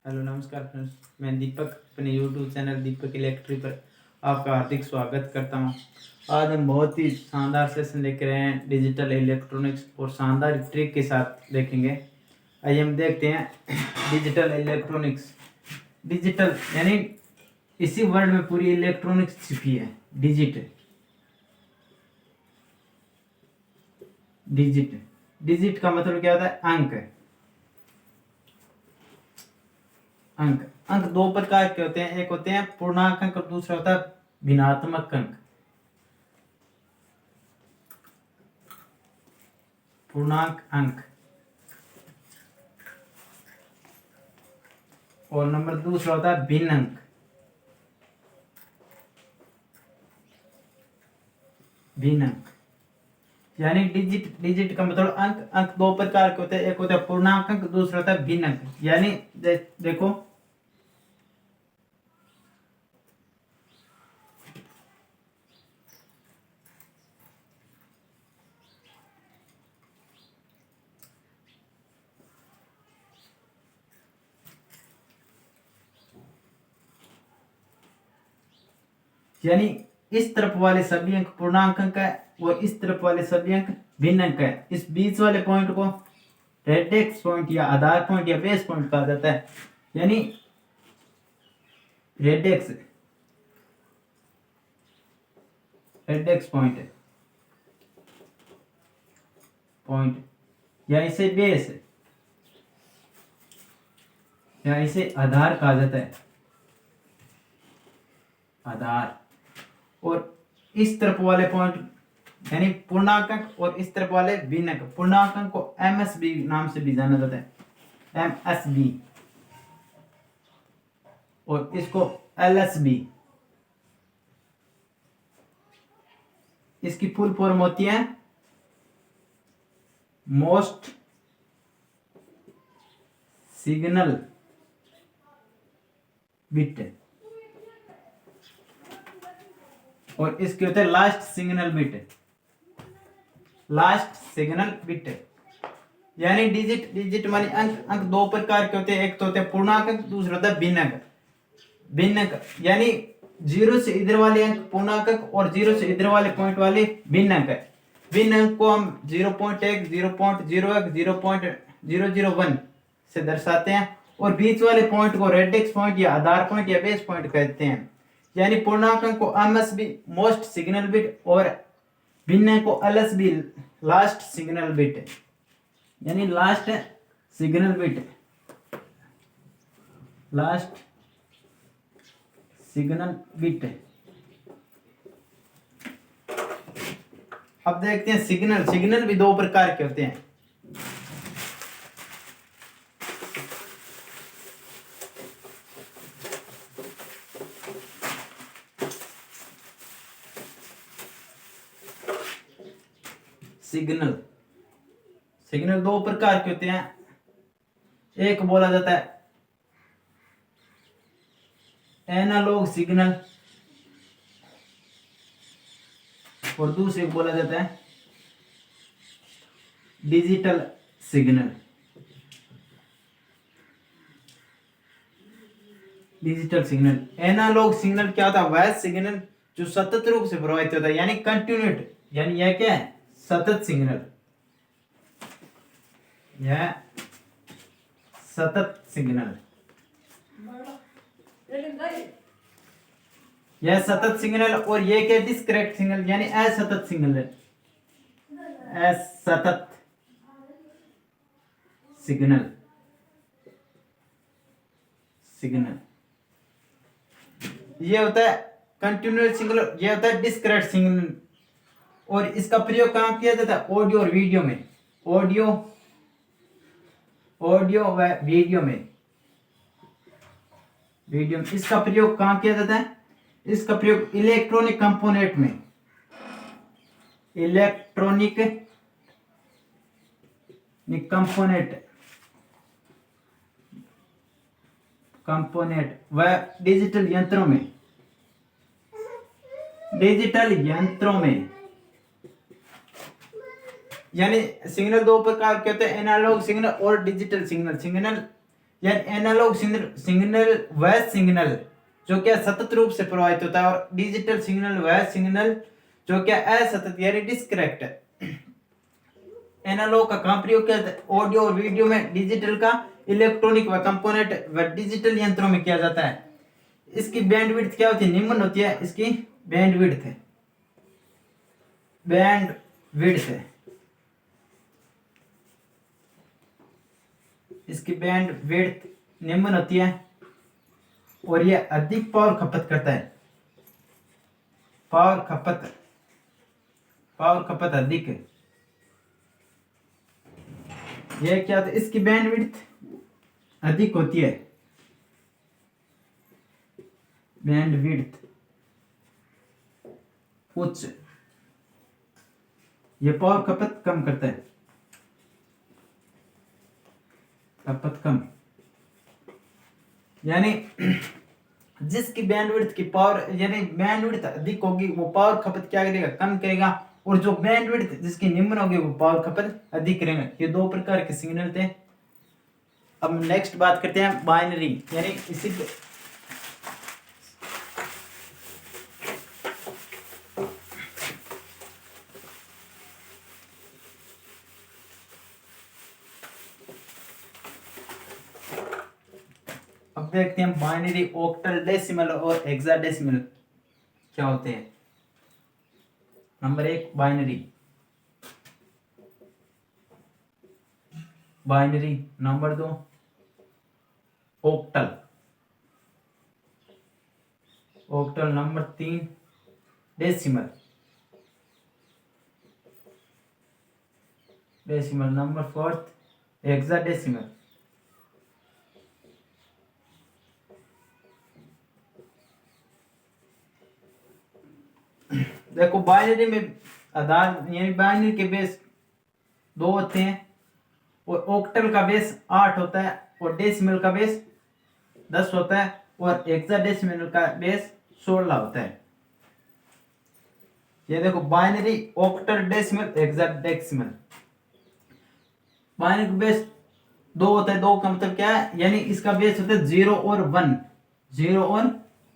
Hello नमस्कार friends, मैं दीपक अपने यूट्यूब चैनल दीपक इलेक्ट्रिक पर आपका हार्दिक स्वागत करता हूं। आज हम बहुत ही शानदार सेशन लेकर आए हैं डिजिटल इलेक्ट्रॉनिक्स और शानदार ट्रिक के साथ देखेंगे। आइए हम देखते हैं डिजिटल इलेक्ट्रॉनिक्स। डिजिटल यानी इसी वर्ड में पूरी इलेक्ट्रॉनिक्स छिपी है। डिजिट का मतलब क्या होता है? अंक दो प्रकार के होते हैं। एक होते हैं पूर्णांक अंक और दूसरा होता है भिन्नात्मक अंक। पूर्णांक अंक और नंबर दूसरा होता है भिन्न अंक। यानी डिजिट का मतलब अंक दो प्रकार के होते हैं। एक होता है पूर्णांक अंक, दूसरा होता है भिन्न अंक। यानी देखो यानी इस तरफ वाले सभी अंक पूर्णांक अंक है और इस तरफ वाले सभी अंक भिन्न अंक है। इस बीच वाले पॉइंट को रेडिक्स पॉइंट या आधार पॉइंट या बेस पॉइंट कहा जाता है। यानी रेडिक्स पॉइंट या इसे बेस या इसे आधार कहा जाता है। आधार और इस तरफ वाले पॉइंट यानी पूर्णांक अंक और इस तरफ वाले भिन्न अंक। पूर्णांक अंक को MSB नाम से भी जाना जाता है, MSB, और इसको LSB। इसकी फुल फॉर्म होती है मोस्ट सिग्नल बिट और इसके होते हैं लास्ट सिग्नल बिट। यानी डिजिट मानी अंक दो प्रकार के होते हैं। एक तो होते हैं पूर्णांक अंक, दूसरा होता है भिन्न अंक। यानी 0 से इधर वाले अंक पूर्णांक अंक और 0 से इधर वाले पॉइंट वाले भिन्न अंक है। भिन्न अंक को हम 0.1, 0.01, 0.001 से दर्शाते हैं और बीच वाले पॉइंट को रेडिक्स पॉइंट या आधार पॉइंट या बेस पॉइंट कहते हैं। यानी पूर्णांक अंक को MSB मोस्ट सिग्नल बिट और भिन्न अंक को LSB लास्ट सिग्नल बिट। यानी लास्ट सिग्नल बिट। अब देखते हैं सिग्नल भी दो प्रकार के होते हैं। सिग्नल दो प्रकार के होते हैं। एक बोला जाता है एनालॉग सिग्नल और दूसरे को बोला जाता है डिजिटल सिग्नल। एनालॉग सिग्नल क्या होता है? वह सिग्नल जो सतत रूप से प्रवाहित होता है, यानी कंटिन्यूट। यानी यह क्या है? सतत सिग्नल। यह सतत सिग्नल और ये क्या? डिस्क्रीट सिग्नल यानी असतत सिग्नल। ये होता है कंटिन्यूअस सिग्नल, ये होता है डिस्क्रीट सिग्नल। और इसका प्रयोग कहाँ किया जाता है? ऑडियो और वीडियो में। ऑडियो व वीडियो में। इसका प्रयोग कहाँ किया जाता है? इसका प्रयोग इलेक्ट्रॉनिक कंपोनेंट में। कंपोनेंट व डिजिटल यंत्रों में। यानी सिग्नल दो प्रकार के होते हैं, एनालॉग सिग्नल और डिजिटल सिग्नल। यानी एनालॉग सिग्नल वह सिग्नल जो क्या सतत रूप से प्रवाहित होता है, और डिजिटल सिग्नल वह सिग्नल जो क्या असतत यानी डिस्कनेक्ट है। एनालॉग का कहाँ प्रयोग किया जाता है? ऑडियो और वीडियो में। डिजिटल का इलेक्ट्रॉनिक व कंपोनेंट व डिजिटल यंत्रों में किया जाता है। इसकी बैंडविड्थ क्या होती है? निम्न होती है इसकी बैंडविड्थ है, बैंडविड्थ है, इसकी बैंडविड्थ निम्न होती है, और यह अधिक पावर खपत करता है। पावर खपत अधिक है। यह क्या होता है? इसकी बैंडविड्थ अधिक होती है, बैंडविड्थ उच्च, यह पावर खपत कम करता है, खपत कम, यानी जिसकी बैंडविड्थ की पावर यानी बैंडविड्थ अधिक होगी वो पावर खपत क्या करेगा? कम करेगा। और जो बैंडविड्थ जिसकी निम्न होगी वो पावर खपत अधिक करेगा। ये दो प्रकार के सिग्नल थे। अब नेक्स्ट बात करते हैं बाइनरी, यानी इसी अब देखते हैं बाइनरी, ऑक्टल, डेसिमल और हेक्साडेसिमल क्या होते हैं। Number 1 binary, number 2 octal, number 3 decimal, number 4 hexadecimal. देखो बाइनरी में आधार यानी बाइनरी के बेस 2 होते हैं, और ऑक्टल का बेस 8 होता है, और डेसिमल का बेस 10 होता है, और हेक्साडेसिमल का बेस 16 होता है। ये देखो binary, octal, decimal, hexadecimal. Binary का बेस 2 होता है। 2 का मतलब क्या है? यानी इसका बेस होता है 0 और 1, 0 और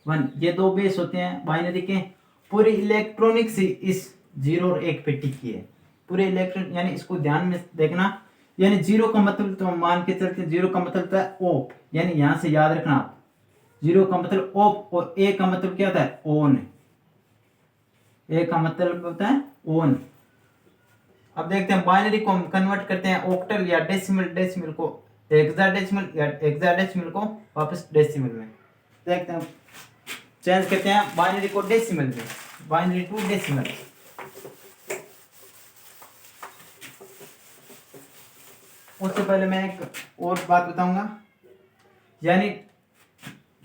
1, ये 2 बेस होते हैं बाइनरी के। पूरी इलेक्ट्रॉनिक से इस 0 और 1 पे टिकी है पूरे इलेक्ट्रॉन, यानी इसको ध्यान में देखना। यानी 0 का मतलब तो मान के चलते 0 का मतलब होता है ऑफ, यानी यहां से याद रखना आप 0 का मतलब ऑफ, और ए का मतलब क्या होता है? ऑन। ए का मतलब होता है ऑन। अब देखते हैं बाइनरी को हम कन्वर्ट करते हैं ऑक्टल या डेसिमल, डेसिमल को हेक्साडेसिमल या हेक्साडेसिमल को वापस डेसिमल में। देखते हैं, चेंज करते हैं बाइनरी को डेसिमल में, बाइनरी टू डेसिमल। उससे पहले मैं एक और बात बताऊंगा, यानी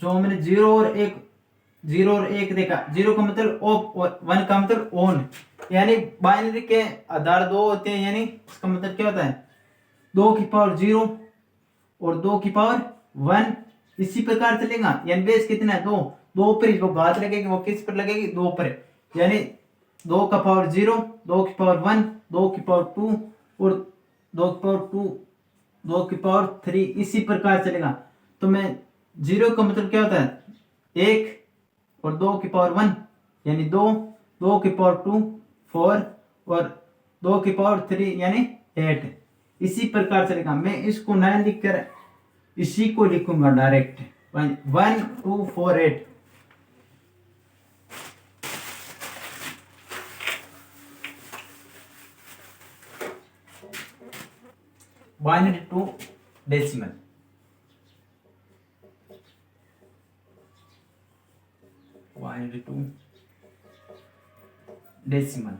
जो हमने 0 और 1 देखा, 0 का मतलब ऑफ और 1 का मतलब ऑन। यानी बाइनरी के आधार 2 होते हैं, यानी इसका मतलब क्या होता है? 2 की पावर 0 और 2 की पावर 1 इसी प्रकार चलेगा। यानी बेस कितना है? 2। 2 पर जो घात लगेगी वो किस पर लगेगी? 2 पर। यानी 2 का पावर 0, 2 की पावर 1, 2 की पावर 2 और 2 की पावर 2, 2 की पावर 3 इसी प्रकार चलेगा। तो मैं 0 का मतलब क्या होता है? 1 और 2 की पावर 1 यानी 2, 2 की पावर 2 4 और 2 की पावर 3 यानी 8 इसी प्रकार चलेगा। मैं इसको ना लिखकर इसी को लिखूंगा direct 1 2 4 8। Binary to decimal, binary to decimal,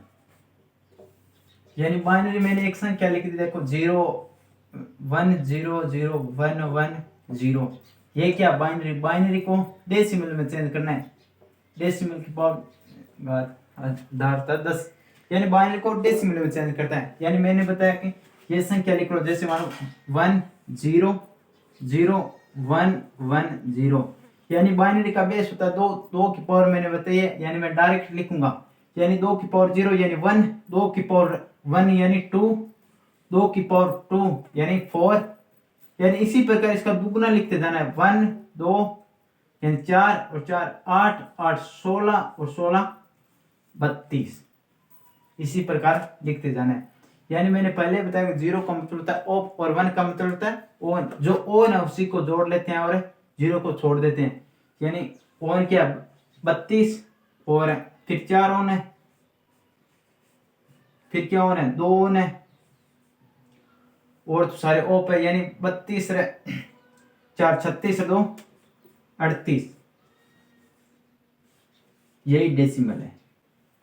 यानी बाइनरी मैंने एक संख्या लिख दी, देखो 0 1 0 0 1 1 0। ये क्या बाइनरी? बाइनरी को डेसिमल में चेंज करना है। डेसिमल की पावर था 10, यानी बाइनरी को डेसिमल में चेंज करता है। यानी मैंने बताया कि ये संख्या लिख लो, जैसे मानो 1 0 0 1 1 0, यानी बाइनरी का बेस होता है 2। 2 की पावर मैंने बताई है, यानी मैं डायरेक्ट लिखूंगा, यानी 2 की पावर 0 यानी 1, 2 की पावर 1 यानी 2, 2 की पावर 2 यानी 4, यानी इसी प्रकार इसका दुगुना लिखते जाना है, 1 2 यानी 4 और 4 8, 8 16 और 16 32, इसी प्रकार लिखते जाना है। यानी मैंने पहले बताया कि 0 का मतलब होता है ऑफ और 1 का मतलब होता है ऑन। जो ऑन है उसी को जोड़ लेते हैं और 0 को छोड़ देते हैं। यानी ऑन क्या 32 और फिर 4 ऑन है, फिर क्या ऑन है 2 ऑन है और तो सारे ऑफ है। यानी 32 4 36 2 38, यही डेसिमल है।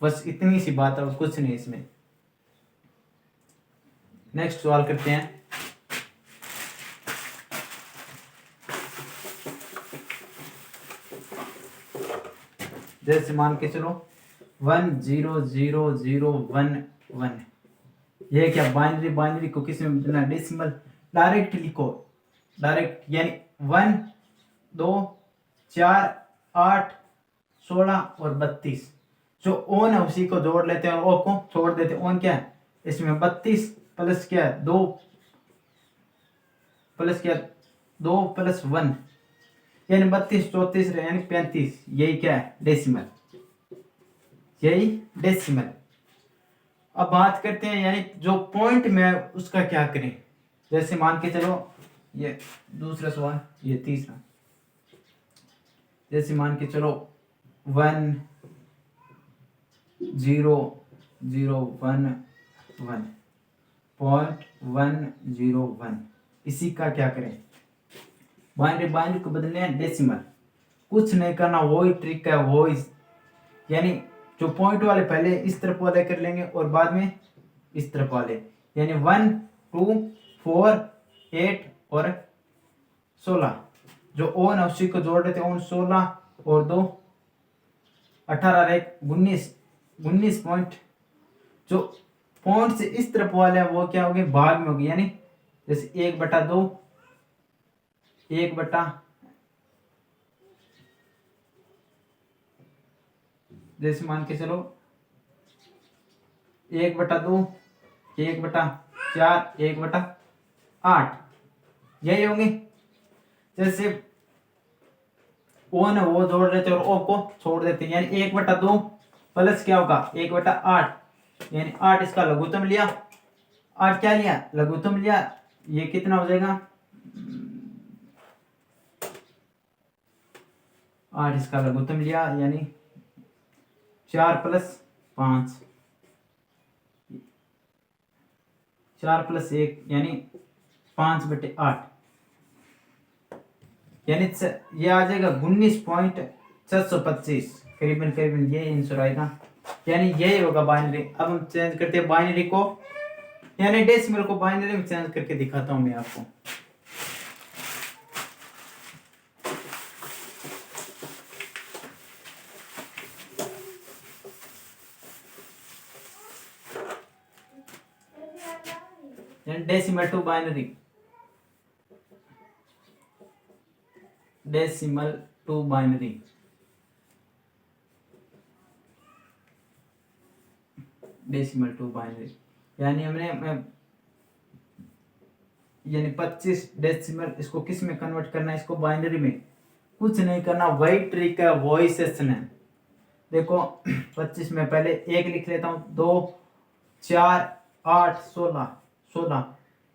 बस इतनी सी बात है, कुछ नहीं इसमें। नेक्स्ट सवाल करते हैं। जैसे मान के चलो 1 0 0 0 1 1, ये क्या बाइनरी, बाइनरी को किस में बदलना, डेसिमल डायरेक्ट लिखो, डायरेक्ट। यानी 1 2 4 8 16 और 32, जो ओन है उसी को जोड़ लेते हैं और ओ को छोड़ देते हैं। ओन क्या है इसमें 32 प्लस क्या है 2 प्लस क्या 2 प्लस 1, यानी 32 34 यानी 35, यही क्या है डेसिमल, यही डेसिमल। अब बात करते हैं यानी जो पॉइंट में उसका क्या करें। जैसे मान के चलो ये दूसरा सवाल, ये तीसरा। जैसे मान के चलो 1 0 0 1 1 पॉइंट 1 0 1, इसी का क्या करें, बाइनरी, बाइनरी को बदलने हैं डेसिमल, कुछ नहीं करना, वही ट्रिक है वही। यानी जो पॉइंट वाले पहले इस तरफ वाले कर लेंगे और बाद में इस तरफ वाले। यानी 1 2 4 8 और 16, जो ओन है उसी को जोड़ देते हैं। ओन 16 और 2 18 और 1 19, 19 पॉइंट। जो पॉइंट से इस तरफ वाले हैं वो क्या हो गए भाग में हो गए। यानी जैसे 1/2 1/, जैसे मान के चलो 1/2 1/4 1/8, यही होंगे। जैसे ओ ने वो जोड़ लेते और ओ को छोड़ देते, यानी 1/2 प्लस क्या होगा 1/8, यानी 8 इसका लघुत्तम लिया, 8 क्या लिया लघुत्तम लिया, ये कितना हो जाएगा 8 इसका लघुत्तम लिया, यानी 4 + 5 4 + 1 यानी 5/8, यानी ये आ जाएगा 19.625 करीबन करीबन, ये आंसर आएगा। यानी यही होगा बाइनरी। अब हम चेंज करते हैं बाइनरी को, यानी डेसिमल को बाइनरी में चेंज करके दिखाता हूं मैं आपको। यानी decimal to binary, decimal to binary, decimal to binary. यानी हमने यानी 25 डेसिमल, इसको किस में कन्वर्ट करना है, इसको बाइनरी में, कुछ नहीं करना, वही ट्रिक है वही सेशन है। देखो 25 में पहले 1 लिख लेता हूँ, 2 4 8 16 16,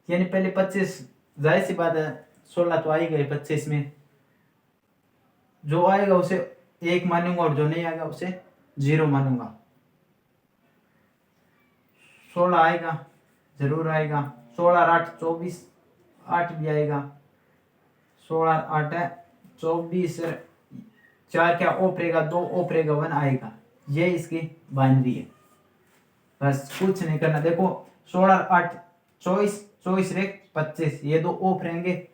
यानी पहले 25, जाहिर सी बात है 16 तो आ ही गए 25 में, जो आएगा उसे 1 मानूंगा और जो नहीं आएगा उसे 0 मानूंगा। 16 आएगा, जरूर आएगा, 16 और 8 24, 8 भी आएगा, 16 और 8 है 24, 4 क्या ओप रहेगा 2 ओप रहेगा 1 आएगा, ये इसकी बाइनरी है। बस कुछ नहीं करना। देखो 16 और 8 24 24 रे 25, ये 2 ओप रहेंगे,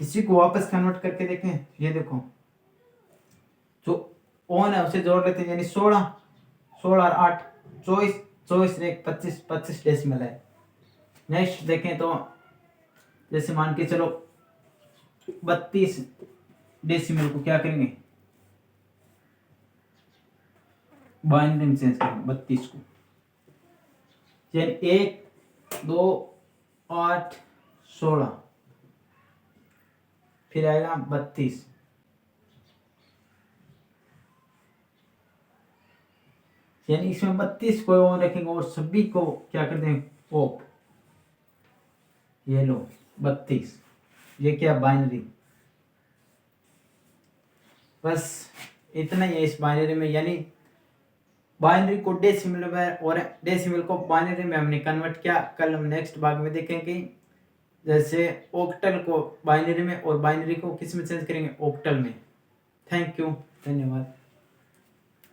इसी को वापस कन्वर्ट करके देखें। ये देखो जो ऑन है उसे जोड़ लेते हैं, यानी 16 16 और 8 24 24 रे 25 25 डेसिमल है। नेक्स्ट देखें तो जैसे मान के चलो 32 डेसिमल को क्या करेंगे बाइनरी में चेंज करेंगे 32 को, यानी 1 2 8 16 फिर आएगा 32, यानी इसमें 32 को और रखेंगे और सभी को क्या कर देंगे ऑफ। ये लो 32, ये क्या बाइनरी। बस इतना ही है इस बाइनरी में, यानी बाइनरी को डेसिमल में और डेसिमल को बाइनरी में हमने कन्वर्ट किया। कल हम नेक्स्ट भाग में देखेंगे जैसे ऑक्टल को बाइनरी में और बाइनरी को किस में चेंज करेंगे ऑक्टल में। थैंक यू, धन्यवाद।